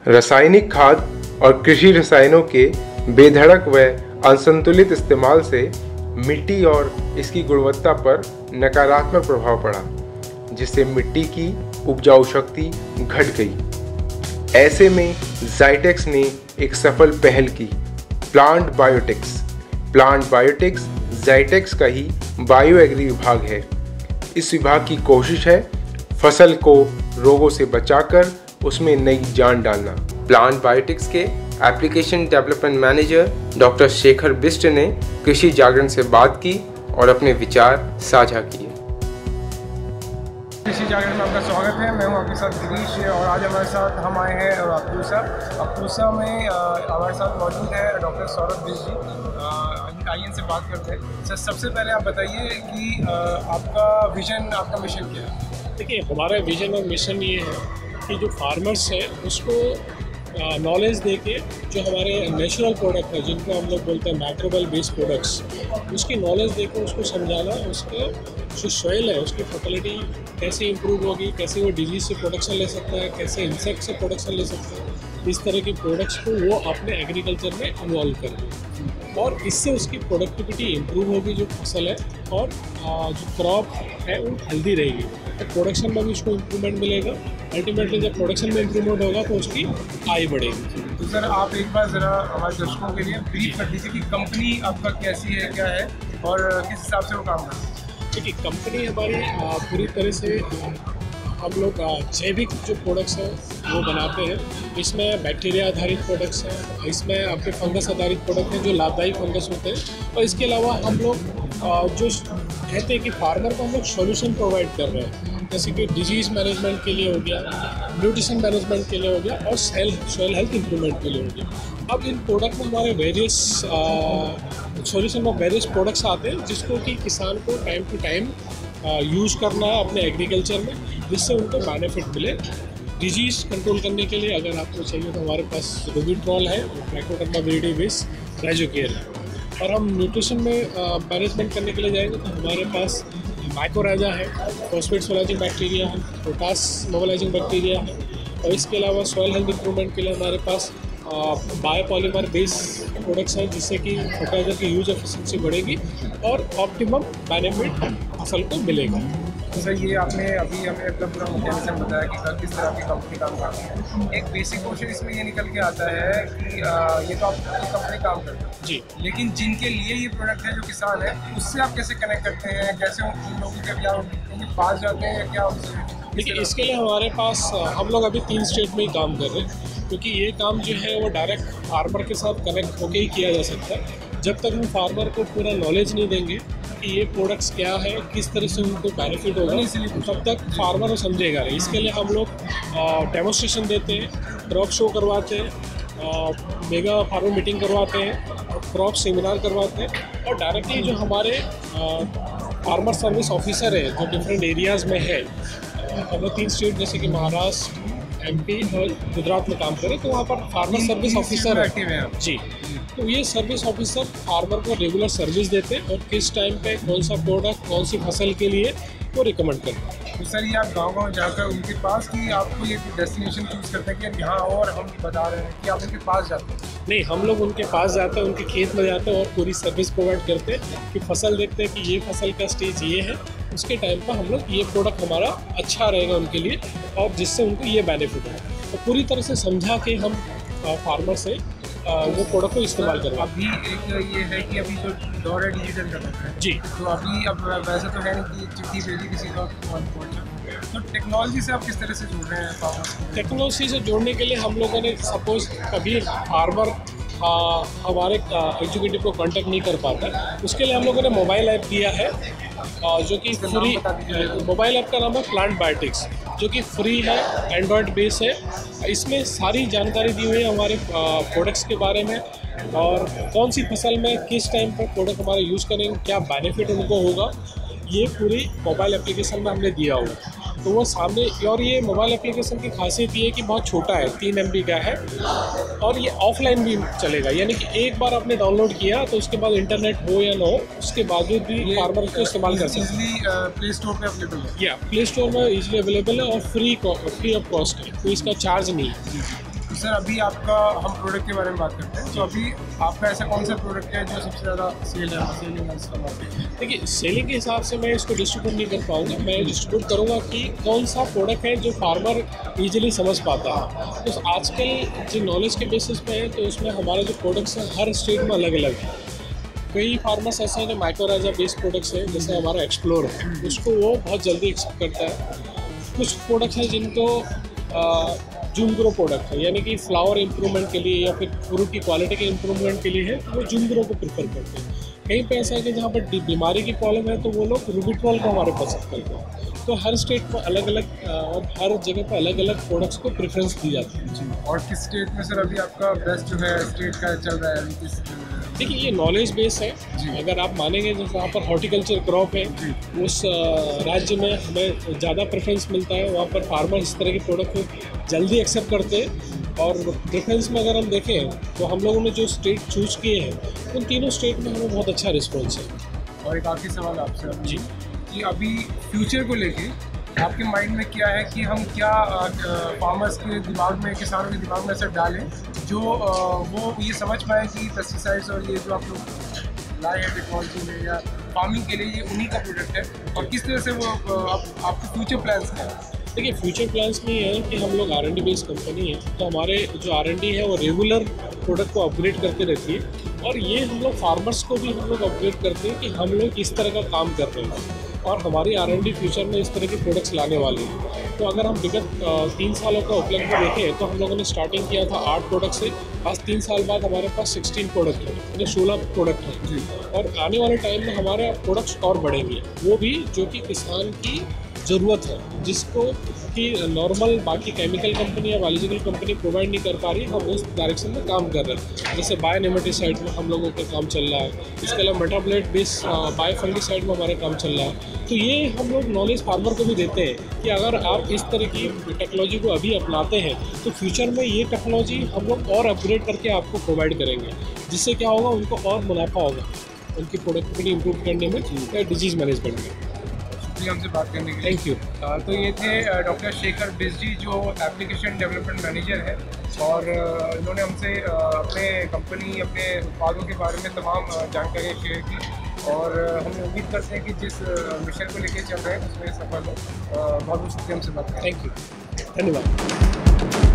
रासायनिक खाद और कृषि रसायनों के बेधड़क व असंतुलित इस्तेमाल से मिट्टी और इसकी गुणवत्ता पर नकारात्मक प्रभाव पड़ा, जिससे मिट्टी की उपजाऊ शक्ति घट गई। ऐसे में ज़ाइटेक्स ने एक सफल पहल की, प्लांट बायोटिक्स। प्लांट बायोटिक्स ज़ाइटेक्स का ही बायो एग्री विभाग है। इस विभाग की कोशिश है फसल को रोगों से बचाकर उसमें नई जान डालना। प्लांट बायोटिक्स के application development manager doctor Shekhar Bisht ने कृषि जागरण से बात की और अपने विचार साझा किए। कृषि जागरण में आपका स्वागत है। मैं हूं आपके साथ गिरीश और आज हमारे साथ हम आए हैं और अपूसा में हमारे साथ मौजूद है डॉक्टर सौरभ बिष्ट जी। आइए इनसे बात करते हैं। सर, सबसे पहले आप बताइए कि आपका विजन, आपका मिशन क्या है? देखिए, हमारा विजन और मिशन ये है कि जो फार्मर्स है उसको नॉलेज देके जो हमारे नेचुरल प्रोडक्ट है, जिनको हम लोग बोलते हैं माइक्रोबियल बेस्ड प्रोडक्ट्स, उसकी नॉलेज देकर उसको समझाना, उसका जो सॉइल है उसकी फर्टिलिटी कैसे इंप्रूव होगी, कैसे वो डिजीज से प्रोडक्शन ले सकता है, कैसे इंसेक्ट से प्रोडक्शन ले सकता है, इस तरह की प्रोडक्ट्स को वो अपने एग्रीकल्चर में इन्वॉल्व करेंगे और इससे उसकी प्रोडक्टिविटी इंप्रूव होगी जो फसल है, और जो क्रॉप है वो हेल्दी रहेगी, तो प्रोडक्शन में भी उसको इम्प्रूवमेंट मिलेगा। अल्टीमेटली जब प्रोडक्शन में इम्प्रूवमेंट होगा तो उसकी आय बढ़ेगी। तो सर, आप एक बार ज़रा हमारे दर्शकों के लिए ब्रीफ कर दीजिए कि कंपनी आपका कैसी है, क्या है और किस हिसाब से वो काम करती है। देखिए, कंपनी हमारी पूरी तरह से हम लोग जैविक जो प्रोडक्ट्स हैं वो बनाते हैं। इसमें बैक्टीरिया आधारित प्रोडक्ट्स हैं, इसमें आपके फंगस आधारित प्रोडक्ट हैं जो लाभदायी फंगस होते हैं, और इसके अलावा हम लोग जो कहते हैं कि फार्मर को हम लोग सॉल्यूशन प्रोवाइड कर रहे हैं, जैसे कि डिजीज़ मैनेजमेंट के लिए हो गया, न्यूट्रिशन मैनेजमेंट के लिए हो गया और सॉइल हेल्थ इंप्रूवमेंट के लिए हो गया। अब इन प्रोडक्ट में हमारे वेरियस सॉल्यूशन में वेरियस प्रोडक्ट्स आते हैं जिसको कि किसान को टाइम टू टाइम यूज़ करना है अपने एग्रीकल्चर में, जिससे उनको बेनिफिट मिले। डिजीज़ कंट्रोल करने के लिए अगर आपको चाहिए तो हमारे पास रुबिट्रॉल है, ट्राइकोडर्मा विरिडेबिस, राइजोकेयर है। और हम न्यूट्रिशन में मैनेजमेंट करने के लिए जाएंगे तो हमारे पास माइकोराइजा है, फॉस्फेट मोलाइजिंग बैक्टीरिया है, पोटास मोबिलाइजिंग बैक्टीरिया है, और इसके अलावा सॉइल हेल्थ इंप्रूवमेंट के लिए हमारे पास बायोपॉलीमर बेस्ड प्रोडक्ट्स हैं, जिससे कि फर्टिलाइजर की यूज एफिशिएंसी बढ़ेगी और ऑप्टिमम बेनिफिट फसल को मिलेगा। तो सर, ये आपने अभी हमें एकदम पूरा मैकेनिज्म बताया कि किस तरह की कंपनी काम करती है। एक बेसिक क्वेश्चन इसमें ये निकल के आता है कि ये तो आपकी कंपनी काम करती है जी, लेकिन जिनके लिए ये प्रोडक्ट है, जो किसान है, उससे आप कैसे कनेक्ट करते हैं, कैसे उन लोगों के क्या उनके पास जाते हैं या क्या उनसे? देखिए, इसके लिए हमारे पास हम लोग अभी 3 स्टेट में ही काम कर रहे हैं, क्योंकि ये काम जो है वो डायरेक्ट फार्मर के साथ कनेक्ट होकर ही किया जा सकता है। जब तक हम फार्मर को पूरा नॉलेज नहीं देंगे कि ये प्रोडक्ट्स क्या है, किस तरह से उनको बेनिफिट होगा, तब तक फार्मर वो समझेगा नहीं। इसके लिए हम लोग डेमोस्ट्रेशन देते हैं, क्रॉप शो करवाते हैं, मेगा फार्मर मीटिंग करवाते हैं, क्रॉप सेमिनार करवाते हैं, और डायरेक्टली जो हमारे फार्मर सर्विस ऑफिसर है जो डिफरेंट एरियाज़ में है, हम लोग 3 स्टेट जैसे कि महाराष्ट्र, MP और गुजरात में काम करें, तो वहाँ पर फार्मर सर्विस ऑफिसर है जी। तो ये सर्विस ऑफिसर फार्मर को रेगुलर सर्विस देते हैं और किस टाइम पे कौन सा प्रोडक्ट कौन सी फसल के लिए वो रिकमेंड करते हैं। तो सर, ये आप गांव-गांव जाकर उनके पास कि आपको ये डेस्टिनेशन चूज़ करते हैं कि यहाँ, और हम बता रहे हैं कि आप उनके पास जाते हैं? नहीं, हम लोग उनके पास जाते हैं, उनके खेत में जाते हैं और पूरी सर्विस प्रोवाइड करते हैं कि फसल देखते हैं कि ये फसल का स्टेज ये है, उसके टाइम पर हम लोग ये प्रोडक्ट हमारा अच्छा रहेगा उनके लिए और जिससे उनको ये बेनिफिट है, तो पूरी तरह से समझा के हम फार्मर से वो प्रोडक्ट को इस्तेमाल करें। अभी एक ये है कि अभी तो दौर है डिजिटल का जी, तो अभी अब वैसे तो है नहीं कि चिट्ठी भेजी किसी को, तो टेक्नोलॉजी से आप किस तरह से जुड़ रहे हैं फार्मर्स? टेक्नोलॉजी से जोड़ने के लिए हम लोगों ने सपोज कभी फार्मर हमारे एग्जीक्यूटिव को कांटेक्ट नहीं कर पाता, उसके लिए हम लोगों ने मोबाइल ऐप दिया है जो कि फ्री। मोबाइल ऐप का नाम है प्लांट बायोटिक्स, जो कि फ्री है, एंड्रॉयड बेस है। इसमें सारी जानकारी दी हुई है हमारे प्रोडक्ट्स के बारे में, और कौन सी फसल में किस टाइम पर प्रोडक्ट हमारा यूज़ करेंगे, क्या बेनिफिट उनको होगा, ये पूरी मोबाइल एप्लीकेशन में हमने दिया हुआ है। तो वो सामने, और ये मोबाइल एप्लीकेशन की खासियत ये है कि बहुत छोटा है, 3 MB का है, और ये ऑफलाइन भी चलेगा, यानी कि एक बार आपने डाउनलोड किया तो उसके बाद इंटरनेट हो या ना हो, उसके बावजूद भी फार्मर उसको इस्तेमाल कर सकते हैं। प्ले स्टोर पे अवेलेबल है? या प्ले स्टोर में इजीली अवेलेबल है और फ्री ऑफ कॉस्ट है, तो इसका चार्ज नहीं है। तो सर अभी आपका हम प्रोडक्ट के बारे में बात करते हैं। तो अभी आपका ऐसा कौन सा प्रोडक्ट है जो सबसे ज़्यादा सेलिंग है इसका मार्केट? देखिए, सेलिंग के हिसाब से मैं इसको डिस्ट्रीब्यूट नहीं कर पाऊँगा। मैं डिस्ट्रीब्यूट करूँगा कि कौन सा प्रोडक्ट है जो फार्मर ईजिली समझ पाता है। तो आजकल जो नॉलेज के बेसिस पे है, तो उसमें हमारे जो प्रोडक्ट्स हैं हर स्टेट में अलग अलग है। कई फार्मर्स ऐसे हैं जो माइक्रोराइजा बेस्ड प्रोडक्ट्स हैं, जैसे हमारा एक्सप्लोर है, उसको वो बहुत जल्दी एक्सेप्ट करता है। कुछ प्रोडक्ट्स हैं जिनको जूम ग्रो प्रोडक्ट है, यानी कि फ्लावर इम्प्रूवमेंट के लिए या फिर फ्रूट की क्वालिटी के इम्प्रूवमेंट के लिए है, तो वो जूम ग्रो को प्रेफर करते हैं। कहीं पे ऐसा है कि जहाँ पर बीमारी की प्रॉब्लम है, तो वो लोग रूबिट्रॉल को हमारे पसंद करते हैं। तो हर स्टेट में अलग अलग और हर जगह पर अलग अलग प्रोडक्ट्स को प्रेफरेंस दी जाती है। जी, और किस स्टेट में सर अभी आपका बेस्ट जो है स्टेट का चल रहा है अभी किस? देखिए, ये नॉलेज बेस है। अगर आप मानेंगे जो वहाँ पर हॉर्टिकल्चर क्रॉप है, उस राज्य में हमें ज़्यादा प्रेफरेंस मिलता है। वहाँ पर फार्मर इस तरह के प्रोडक्ट को जल्दी एक्सेप्ट करते हैं। और प्रेफरेंस में अगर हम देखें तो हम लोगों ने जो स्टेट चूज़ किए हैं, उन तीनों स्टेट में हमें बहुत अच्छा रिस्पॉन्स है। और एक आखिरी सवाल आपसे जी, कि अभी फ्यूचर को लेके आपके माइंड में क्या है कि हम क्या फार्मर्स के दिमाग में, किसानों के दिमाग में ऐसा डालें जो वो ये समझ पाए कि पेस्टिसाइड्स और ये जो आप लोग लाए हैं टेक्नोलॉजी में या फार्मिंग के लिए, ये उन्हीं का प्रोडक्ट है, और किस तरह से वो आपके फ्यूचर प्लान्स क्या है? देखिए, फ्यूचर प्लान्स में ये है कि हम लोग R&D बेस्ड कंपनी है, तो हमारे जो R&D है वो रेगुलर प्रोडक्ट को अपग्रेड करते रहती है। और ये हम लोग फार्मर्स को भी हम लोग अपग्रेड करते हैं कि हम लोग इस तरह का काम कर रहे हैं, और हमारी R&D फ्यूचर में इस तरह के प्रोडक्ट्स लाने वाले हैं। तो अगर हम विगत 3 सालों का उपलब्ध देखें, तो हम लोगों ने स्टार्टिंग किया था 8 प्रोडक्ट से। आज 3 साल बाद हमारे पास 16 प्रोडक्ट है, यानी 16 प्रोडक्ट हैं। और आने वाले टाइम में हमारे प्रोडक्ट्स और बढ़ेंगे, वो भी जो कि किसान की ज़रूरत है, जिसको कि नॉर्मल बाकी केमिकल कंपनी या बायोलॉजिकल कंपनी प्रोवाइड नहीं कर पा रही। हम उस डायरेक्शन में काम कर रहे हैं। जैसे बायोनेमेटिसाइड में हम लोगों का काम चल रहा है, इसके अलावा मेटाबोलाइट बेस्ड बायोफंगिसाइड में हमारा काम चल रहा है। तो ये हम लोग नॉलेज फार्मर को भी देते हैं कि अगर आप इस तरह की टेक्नोलॉजी को अभी अपनाते हैं, तो फ्यूचर में ये टेक्नोलॉजी हम लोग और अपग्रेड करके आपको प्रोवाइड करेंगे, जिससे क्या होगा, उनको और मुनाफा होगा उनकी प्रोडक्टिविटी इंप्रूव करने में या डिजीज़ मैनेजमेंट में। हमसे बात करने के लिए थैंक यू। तो ये थे डॉक्टर शेखर बिस्जी, जो एप्लीकेशन डेवलपमेंट मैनेजर है, और इन्होंने हमसे अपने कंपनी, अपने उत्पादों के बारे में तमाम जानकारियाँ शेयर की, और हम उम्मीद करते हैं कि जिस मिशन को लेकर चल रहे हैं उसमें सफल हो। बहुत बहुत शुक्रिया हमसे बात करें। थैंक यू, धन्यवाद।